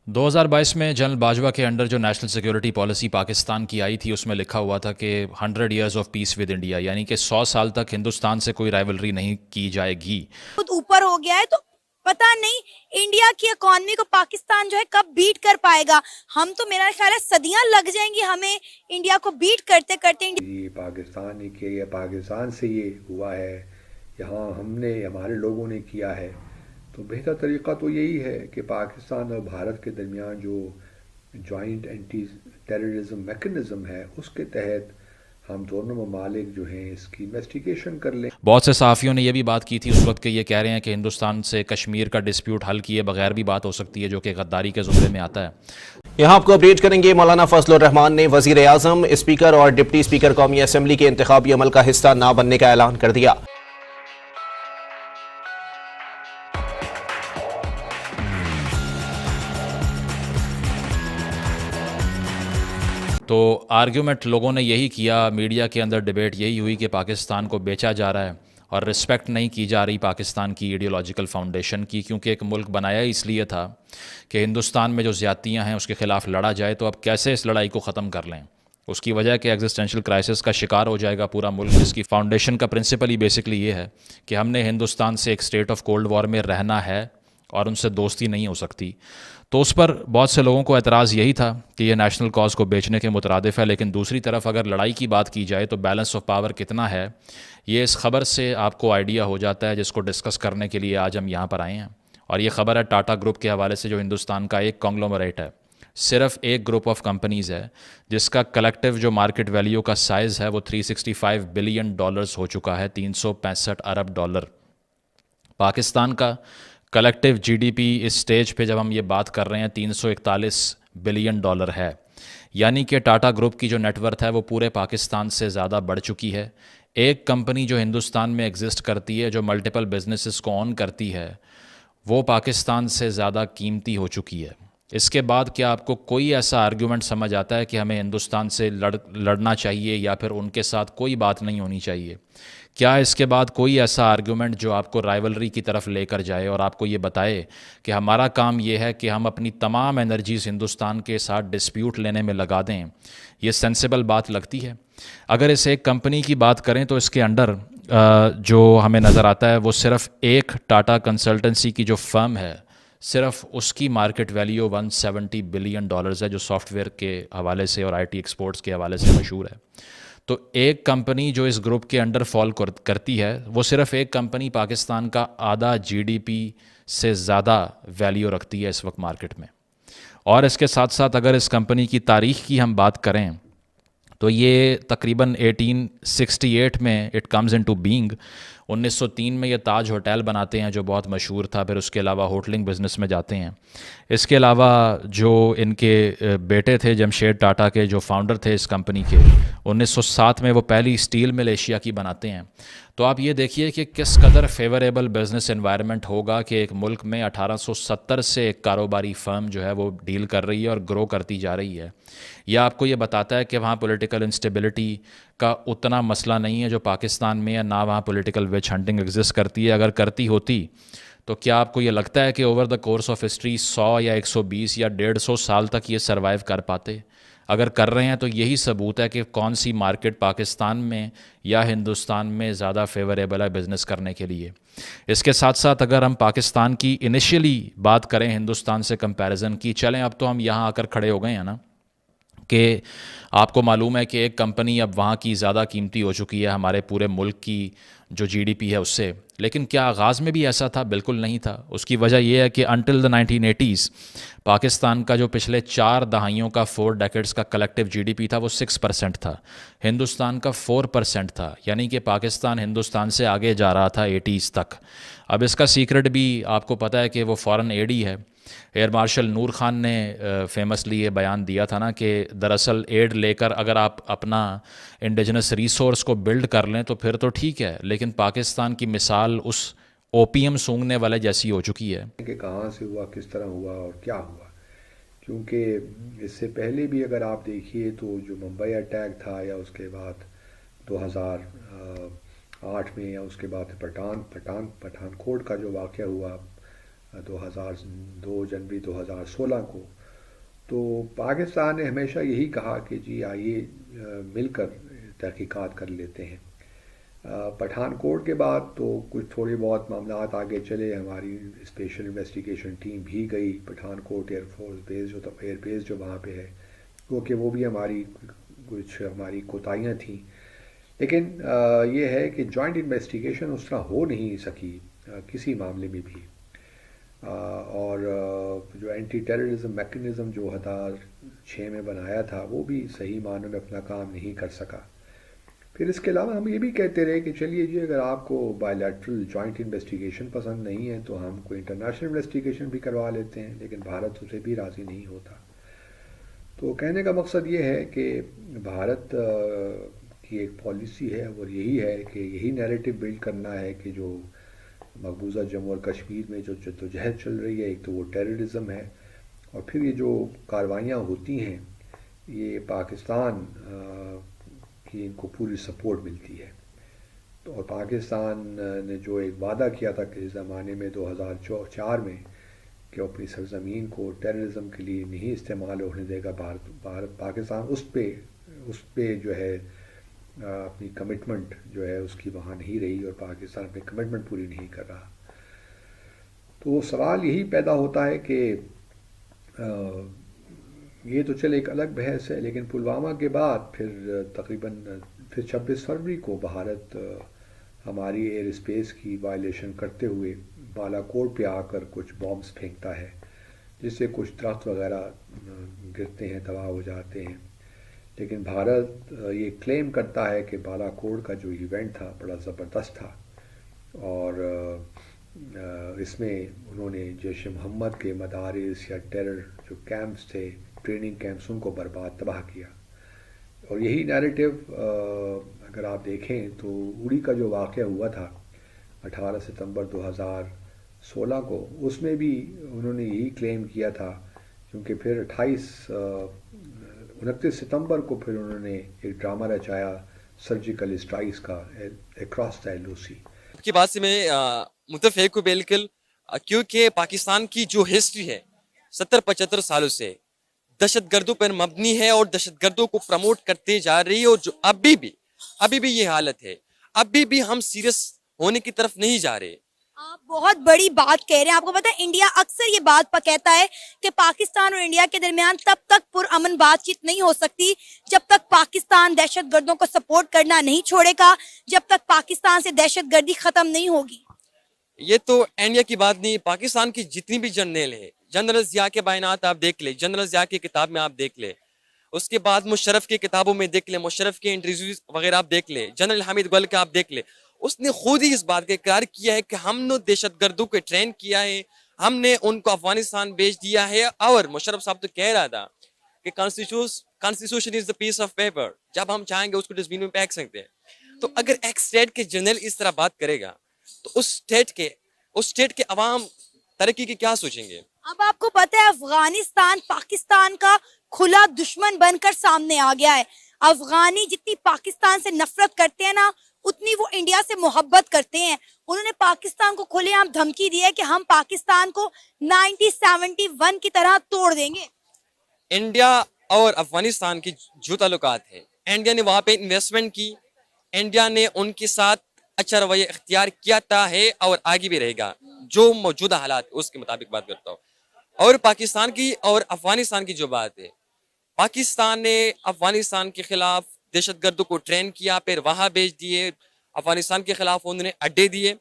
2022 में जनरल बाजवा के अंडर जो नेशनल सिक्योरिटी पॉलिसी पाकिस्तान की आई थी उसमें लिखा हुआ था कि 100 years of peace with India, यानी कि 100 साल तक हिंदुस्तान से कोई राइवलरी नहीं की जाएगी। खुद ऊपर हो गया है तो पता नहीं इंडिया की इकोनॉमी को पाकिस्तान जो है कब बीट कर पाएगा। हम तो मेरा ख्याल है सदियां लग जाएंगी हमें इंडिया को बीट करते करते। ये पाकिस्तान ही के या पाकिस्तान से ये हुआ है, यहाँ हमने हमारे लोगों ने किया है, तो बेहतर तरीक़ा तो यही है कि पाकिस्तान और भारत के दरमियान जो जॉइंट एंटी टेररिज्म मैकेनिज़्म है उसके तहत हम दोनों ममालिक जो हैं इसकी इन्वेस्टिगेशन कर लें। बहुत से सहाफ़ियों ने यह भी बात की थी उस वक्त के, ये कह रहे हैं कि हिंदुस्तान से कश्मीर का डिस्प्यूट हल किए बगैर भी बात हो सकती है, जो कि गद्दारी के ज़ुमरे में आता है। यहाँ आपको अपडेट करेंगे। मौलाना फजलुर रहमान ने वज़ीर आज़म, स्पीकर और डिप्टी स्पीकर कौमी असम्बली के इंतखाबी अमल का हिस्सा ना बनने का ऐलान कर दिया। तो आर्ग्यूमेंट लोगों ने यही किया, मीडिया के अंदर डिबेट यही हुई कि पाकिस्तान को बेचा जा रहा है और रिस्पेक्ट नहीं की जा रही पाकिस्तान की आइडियोलॉजिकल फाउंडेशन की, क्योंकि एक मुल्क बनाया इसलिए था कि हिंदुस्तान में जो ज़्यादतियाँ हैं उसके ख़िलाफ़ लड़ा जाए। तो अब कैसे इस लड़ाई को ख़त्म कर लें, उसकी वजह कि एग्जिस्टेंशियल क्राइसिस का शिकार हो जाएगा पूरा मुल्क, जिसकी फाउंडेशन का प्रिंसिपल ही बेसिकली ये है कि हमने हिंदुस्तान से एक स्टेट ऑफ कोल्ड वॉर में रहना है और उनसे दोस्ती नहीं हो सकती। तो उस पर बहुत से लोगों को एतराज़ यही था कि ये नेशनल कॉज को बेचने के मुतरादिफ है। लेकिन दूसरी तरफ अगर लड़ाई की बात की जाए तो बैलेंस ऑफ पावर कितना है ये इस खबर से आपको आइडिया हो जाता है, जिसको डिस्कस करने के लिए आज हम यहाँ पर आए हैं। और ये खबर है टाटा ग्रुप के हवाले से, जो हिंदुस्तान का एक कॉन्ग्लोमरेट है, सिर्फ एक ग्रुप ऑफ कंपनीज़ है जिसका कलेक्टिव जो मार्केट वैल्यू का साइज़ है वो $365 बिलियन हो चुका है, 365 अरब डॉलर। पाकिस्तान का कलेक्टिव जीडीपी इस स्टेज पे जब हम ये बात कर रहे हैं $341 बिलियन है, यानी कि टाटा ग्रुप की जो नेटवर्थ है वो पूरे पाकिस्तान से ज़्यादा बढ़ चुकी है। एक कंपनी जो हिंदुस्तान में एग्जिस्ट करती है, जो मल्टीपल बिजनेसेस को ऑन करती है, वो पाकिस्तान से ज़्यादा कीमती हो चुकी है। इसके बाद क्या आपको कोई ऐसा आर्ग्यूमेंट समझ आता है कि हमें हिंदुस्तान से लड़ना चाहिए या फिर उनके साथ कोई बात नहीं होनी चाहिए? क्या इसके बाद कोई ऐसा आर्ग्यूमेंट जो आपको राइवलरी की तरफ लेकर जाए और आपको ये बताए कि हमारा काम ये है कि हम अपनी तमाम एनर्जीज हिंदुस्तान के साथ डिस्प्यूट लेने में लगा दें? ये सेंसिबल बात लगती है? अगर इस एक कंपनी की बात करें तो इसके अंडर जो हमें नज़र आता है वो सिर्फ एक टाटा कंसल्टेंसी की जो फर्म है, सिर्फ उसकी मार्केट वैल्यू $170 बिलियन है, जो सॉफ्टवेयर के हवाले से और आईटी एक्सपोर्ट्स के हवाले से मशहूर है। तो एक कंपनी जो इस ग्रुप के अंडर फॉल करती है, वो सिर्फ एक कंपनी पाकिस्तान का आधा जीडीपी से ज़्यादा वैल्यू रखती है इस वक्त मार्केट में। और इसके साथ साथ अगर इस कंपनी की तारीख़ की हम बात करें तो ये तकरीबन 1868 में इट कम्स इनटू बीइंग। 1903 में ये ताज होटल बनाते हैं जो बहुत मशहूर था, फिर उसके अलावा होटलिंग बिज़नेस में जाते हैं। इसके अलावा जो इनके बेटे थे जमशेद टाटा के, जो फाउंडर थे इस कंपनी के, 1907 में वो पहली स्टील मिल एशिया की बनाते हैं। तो आप ये देखिए कि किस कदर फेवरेबल बिज़नेस एनवायरनमेंट होगा कि एक मुल्क में 1870 से एक कारोबारी फ़र्म जो है वो डील कर रही है और ग्रो करती जा रही है। यह आपको ये बताता है कि वहाँ पॉलिटिकल इंस्टेबिलिटी का उतना मसला नहीं है जो पाकिस्तान में है, ना वहाँ पॉलिटिकल विच हंटिंग एग्जिस्ट करती है। अगर करती होती तो क्या आपको ये लगता है कि over the course of history 100 या 120 या 150 साल तक ये सर्वाइव कर पाते? अगर कर रहे हैं तो यही सबूत है कि कौन सी मार्केट पाकिस्तान में या हिंदुस्तान में ज़्यादा फेवरेबल है बिज़नेस करने के लिए। इसके साथ साथ अगर हम पाकिस्तान की इनिशियली बात करें हिंदुस्तान से कंपैरिजन की, चलें अब तो हम यहाँ आकर खड़े हो गए हैं ना, कि आपको मालूम है कि एक कंपनी अब वहाँ की ज़्यादा कीमती हो चुकी है हमारे पूरे मुल्क की जो जीडीपी है उससे। लेकिन क्या आगाज़ में भी ऐसा था? बिल्कुल नहीं था। उसकी वजह यह है कि अनटिल द 1980s पाकिस्तान का जो पिछले 4 दहाइयों का 4 डेकेड्स का कलेक्टिव जीडीपी था वो 6% था, हिंदुस्तान का 4% था, यानी कि पाकिस्तान हिंदुस्तान से आगे जा रहा था 80s तक। अब इसका सीक्रेट भी आपको पता है कि वो फॉरेन एड ही है। एयर मार्शल नूर खान ने फेमसली ये बयान दिया था ना कि दरअसल एड लेकर अगर आप अपना इंडिजिनस रिसोर्स को बिल्ड कर लें तो फिर तो ठीक है, लेकिन पाकिस्तान की मिसाल उस ओपीएम सूंघने वाले जैसी हो चुकी है कि कहाँ से हुआ, किस तरह हुआ और क्या हुआ। क्योंकि इससे पहले भी अगर आप देखिए तो जो मुंबई अटैक था या उसके बाद 2008 में या उसके बाद पठानकोट का जो वाक़या हुआ 2002 جنوری 2016 کو. تو پاکستان نے ہمیشہ یہی کہا کہ جی آئیے مل کر تحقیقات کر لیتے ہیں. پٹھان کوٹ کے بعد تو کچھ تھوڑے بہت معاملات آگے چلے. ہماری اسپیشل انویسٹیگیشن ٹیم بھی گئی پٹھان کوٹ ایئر بیس جو وہاں پہ ہے, کیونکہ وہ بھی ہماری کوتاہیاں تھیں. لیکن یہ ہے کہ جوائنٹ انویسٹیگیشن اس طرح ہو نہیں سکی کسی معاملے میں بھی. اور جو اینٹی ٹیررزم میکنزم جو 2006 میں بنایا تھا وہ بھی صحیح معنوں میں اپنا کام نہیں کر سکا. پھر اس کے علاوہ ہم یہ بھی کہتے رہے کہ چلیے جی اگر آپ کو بائی لیٹرل جوائنٹ انویسٹیگیشن پسند نہیں ہے تو ہم کوئی انٹرنیشنل انویسٹیگیشن بھی کروا لیتے ہیں, لیکن بھارت اسے بھی راضی نہیں ہوتا. تو کہنے کا مقصد یہ ہے کہ بھارت کی ایک پالیسی ہے اور یہی ہے کہ یہی نیریٹو بلڈ کرنا ہے کہ جو مقبوضہ جموں اور کشمیر میں جو جدوجہد چل رہی ہے, ایک تو وہ ٹیررزم ہے, اور پھر یہ جو کاروائیاں ہوتی ہیں یہ پاکستان کی ان کو پوری سپورٹ ملتی ہے. اور پاکستان نے جو ایک وعدہ کیا تھا کہ اس زمانے میں 2004 میں کہ اپنی سرزمین کو ٹیررزم کے لیے نہیں استعمال ہونے دے گا پاکستان, اس پہ جو ہے اپنی کمٹمنٹ جو ہے اس کی وہاں نہیں رہی, اور پاکستان اپنی کمٹمنٹ پوری نہیں کر رہا. تو سوال یہی پیدا ہوتا ہے کہ یہ تو چل ایک الگ بحث ہے, لیکن پلوامہ کے بعد پھر تقریباً 26 فروری کو بھارت ہماری ایئر اسپیس کی وائلیشن کرتے ہوئے بالا کوٹ پہ آ کر کچھ بامبس پھینکتا ہے, جس سے کچھ درخت وغیرہ گرتے ہیں, تباہ ہو جاتے ہیں. لیکن بھارت یہ کلیم کرتا ہے کہ بالا کوٹ کا جو ایونٹ تھا بڑا زبردست تھا, اور اس میں انہوں نے جیش محمد کے مدارس یا ٹیرر جو کیمپس تھے, ٹریننگ کیمپس, ان کو تباہ کیا. اور یہی نیریٹو اگر آپ دیکھیں تو اڑی کا جو واقعہ ہوا تھا 18 ستمبر 2016 کو, اس میں بھی انہوں نے یہی کلیم کیا تھا, کیونکہ پھر 29 ستمبر کو پھر انہوں نے ایک ڈرامہ رچایا سرجیکل اسٹرائکس کا اکراس دا LOC. کی بات سے میں متفق ہوں بالکل, کیونکہ پاکستان کی جو ہسٹری ہے 70-75 سالوں سے دہشت گردوں پر مبنی ہے اور دہشت گردوں کو پروموٹ کرتے جا رہی ہے, اور جو ابھی بھی یہ حالت ہے, ابھی بھی ہم سیریس ہونے کی طرف نہیں جا رہے. آپ بہت بڑی بات کہہ رہے ہیں. آپ کو پتا ہے انڈیا اکثر یہ بات کہتا ہے کہ پاکستان اور انڈیا کے درمیان تب تک پرامن بات چیت نہیں ہو سکتی جب تک پاکستان دہشت گردوں کو سپورٹ کرنا نہیں چھوڑے گا, جب تک پاکستان سے دہشت گردی ختم نہیں ہوگی. یہ تو انڈیا کی بات نہیں, پاکستان کی جتنی بھی جرنیل ہے, جنرل ضیاء کے بیانات آپ دیکھ لیں, جنرل ضیاء کی کتاب میں آپ دیکھ لیں, اس کے بعد مشرف کی کتابوں میں دیکھ لیں, مشرف کے انٹرویوز وغیرہ آپ دیکھ لیں, جنرل حامد گل کا آپ دیکھ لیں, اس نے خود ہی اس بات کا اقرار کیا ہے کہ ہم نے دہشت گردوں کو ٹرین کیا ہے, ہم نے ان کو افغانستان بھیج دیا ہے. اور مشرف صاحب تو کہہ رہا تھا کہ constitution is the piece of paper, جب ہم چاہیں گے اس کو ڈسٹ بین میں پھینک سکتے ہیں. تو اگر ایک اسٹیٹ کے جنرل اس طرح بات کرے گا تو اس اسٹیٹ کے عوام ترقی کی کیا سوچیں گے؟ اب آپ کو پتہ ہے افغانستان پاکستان کا کھلا دشمن بن کر سامنے آ گیا ہے. افغانی جتنی پاکستان سے نفرت کرتے ہیں نا, اتنی وہ انڈیا سے محبت کرتے ہیں. انہوں نے پاکستان کو کھلے عام دھمکی دی ہے کہ ہم پاکستان کو 1971 کی طرح توڑ دیں گے. انڈیا اور افغانستان کی جو تعلقات ہے, انڈیا نے وہاں پہ انویسٹمنٹ کی, انڈیا نے ان کے ساتھ اچھا رویہ اختیار کیا ہے اور آگے بھی رہے گا. جو موجودہ حالات اس کے مطابق بات کرتا ہوں. اور پاکستان کی اور افغانستان کی جو بات ہے, پاکستان نے افغانستان کے خلاف دہشت گردوں کو ٹرین کیا, پھر وہاں بھیج دیے, افغانستان کے خلاف انہوں نے اڈے دیے,